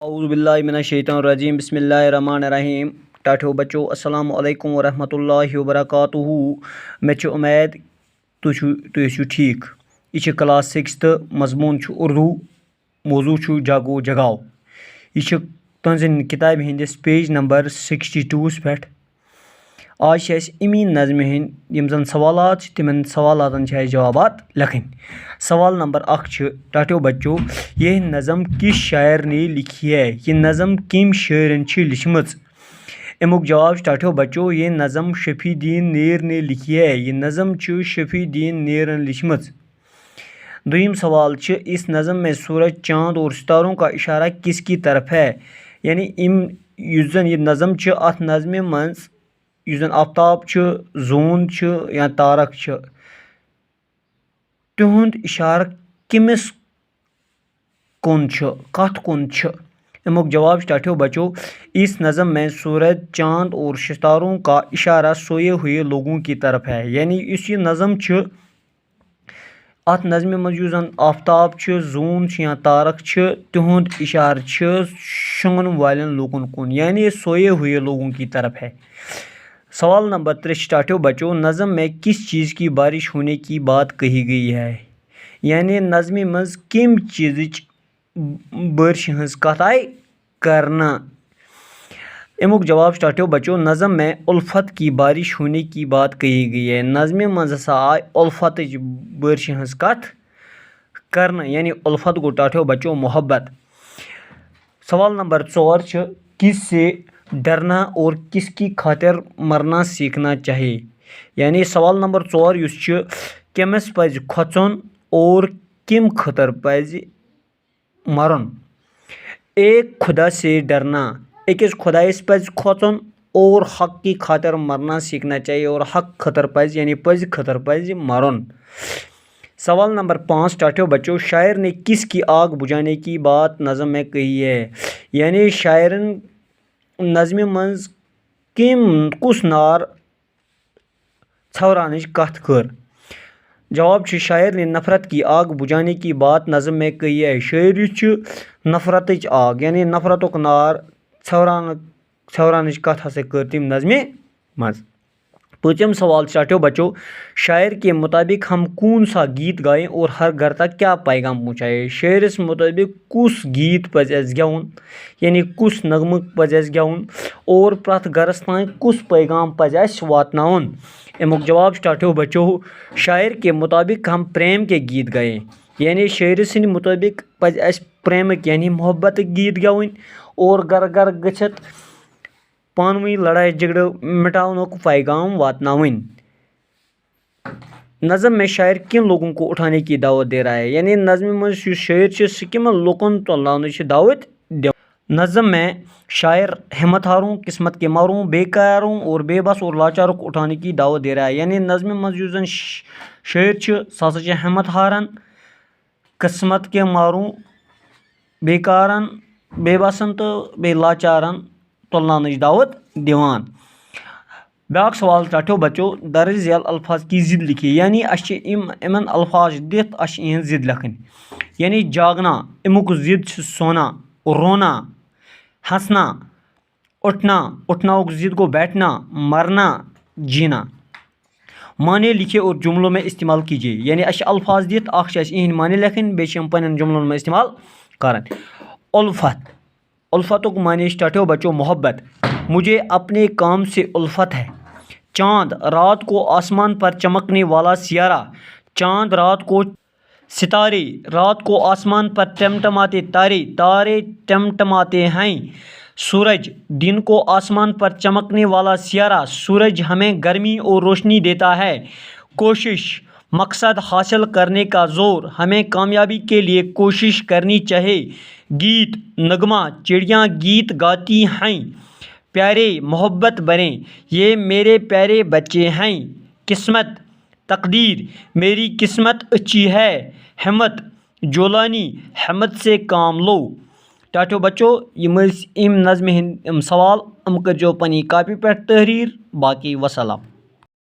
औज़ुबिल्लाहिमिनश्शैतानिर्रजीम बिस्मिल्लाहिर्रहमानिर्रहीम। टाठो बच्चों अस्सलाम वालेकुम वरहमतुल्लाहि वबरकातुहू। मे उम्मीद तुम ठीक। यह क्लास 6 तो मजमून उर्दू, मौजू जागो जगाओ। यह तुम किताब हंदिस पेज नंबर 62 पे। आज इमी नज़म हंद जन सवालात तिमन सवालातन जवाबात लिखन। सवाल नंबर 1 टाठो बच्चों, यह नज़म किस शायर ने लिखी है? यह नज़म किम शायरन लिखमच? अमुक जवाब टाठो बच्चों, यह नज़म शफी दीन नीर ने लिखी है। यह नज़म शफी दीन नीरन लिखमच। दूसरा सवाल, इस नज़म में सूरज, चाँद और सितारों का इशारा किसकी तरफ है? यानी यह नज़म अत नज़म मज आफ्ताब, जून या तारक तिहुंद इशारा किमिस कुन कथ कुन? अमुक जवाब टाठो बच्चों, इस नज़म में सूरज, चाँद और सितारों का इशारा सोए हुए लोगों की तरफ है। यानी इस नज़म अत नज़म मज आफ्ताब, जून या तारक तिहुंद इशार शुंगन वालन लोगन कुन, यानी सोए हुए लोगों की तरफ है। सवाल नंबर 3 टाठो बच्चों, नज़म में किस चीज़ की बारिश होने की बात कही गई है? यानी नज़म मज किम चीज़ बारिश हज कथ आई करना? अमुक जवाब टाठो बच्चों, नज़म में उल्फत की बारिश होने की बात कही गई है। नज़म मज आय उल्फत बारिश हज कथ करना, यानी उल्फत गो टाठो बच्चों मोहब्बत। सवाल नंबर 4 किससे डरना और किसकी खातिर मरना सीखना चाहिए? यानी सवाल नंबर 4 कमिस पज खोचन और किम खतर पज मरन? एक खुदा से डरना, अकिस खुदाइस पज खोचन और हक की खातिर मरना सीखना चाहिए, और हक खतर पज यानी पज खतर पज मरन। सवाल नंबर 5 टाठो बच्चों, शायर ने किसकी आग बुझाने की बात नज़म में कही है? यानी शायरन नज़म मज किम कुस नार छवरान कथ कर? जवाब शायर ने नफरत की आग बुझाने की बात नज़म में कही है। शायर नफरत आग यानी नफरत नार छवरान कथ हसा कर तम नज़म मज। 5वां सवाल टाठो बच्चों, शायर के मुताबिक हम कौन सा गीत गाएं और हर घर तक क्या पैगाम पहुँचाए? शायरस मुताबिक कुस गीत पज अस गेवन, यानी कुस नगम पज अस गेवन, और प्रथ गरस तान कुस पैगाम पज अस वातनावन? अमुक जवाब टाठो बच्चों, शायर के मुताबिक हम प्रेम के गीत गाएं, यानी शायर सिंद मुताबिक पज अस प्रेम यानी मोहब्बत गीत गेवन, और घर घर गछत पानवी लड़ाई झगड़ मिटावनुक पैगाम वातनावन। नज़म में शायर किन लोगों को उठाने की दावत दे रहा है? यानी नज़म में शायर सिक्किम लोकन तुलना दावत दे। नज़म में शायर हिम्मत हारों, किस्मत के मारों, बेकारों और बेबस और लाचारों को उठाने की दावत दे रहा है। यानी नज़म में शायर सह हिम्मत हारन, किस्मत के मारों, बेकारन, बेबसन तो बे लाचारन तुलना दावत दिवान। ब्याक सवाल टाठो बच्चों, दर्ज झैल अल्फाज की जिद लिखिए। यानी इमन अल्फाज दित इन जिद लिखन। यानी जागना, अमुक जिद सोना, रोना, हंसना, उठना, उठना जिद को बैठना, मरना, जीना। माने लिखे और जुमलों में इस्तेमाल कीजिए। यानी अल्फाज दित इन माने लिखन, बेम पन जुमलों में इस्तेमाल करन। उल्फत, उल्फतुक माने टाठो बच्चों मोहब्बत। मुझे अपने काम से उल्फत है। चांद, रात को आसमान पर चमकने वाला सियारा। चांद, रात को सितारे, रात को आसमान पर टमटमाते तारे, तारे टमटमाते हैं। सूरज, दिन को आसमान पर चमकने वाला सियारा। सूरज हमें गर्मी और रोशनी देता है। कोशिश, मकसद हासिल करने का जोर। हमें कामयाबी के लिए कोशिश करनी चाहिए। गीत, नगमा, चिड़ियाँ गीत गाती हैं। प्यारे, मोहब्बत बने, ये मेरे प्यारे बच्चे हैं। किस्मत, तकदीर, मेरी किस्मत अच्छी है। हिम्मत, जोलानी, हिम्मत से काम लो। टाठो बच्चों, इम नज़म सवाल कर जो पनी कापी पर तहरीर। बाकी वसलाम।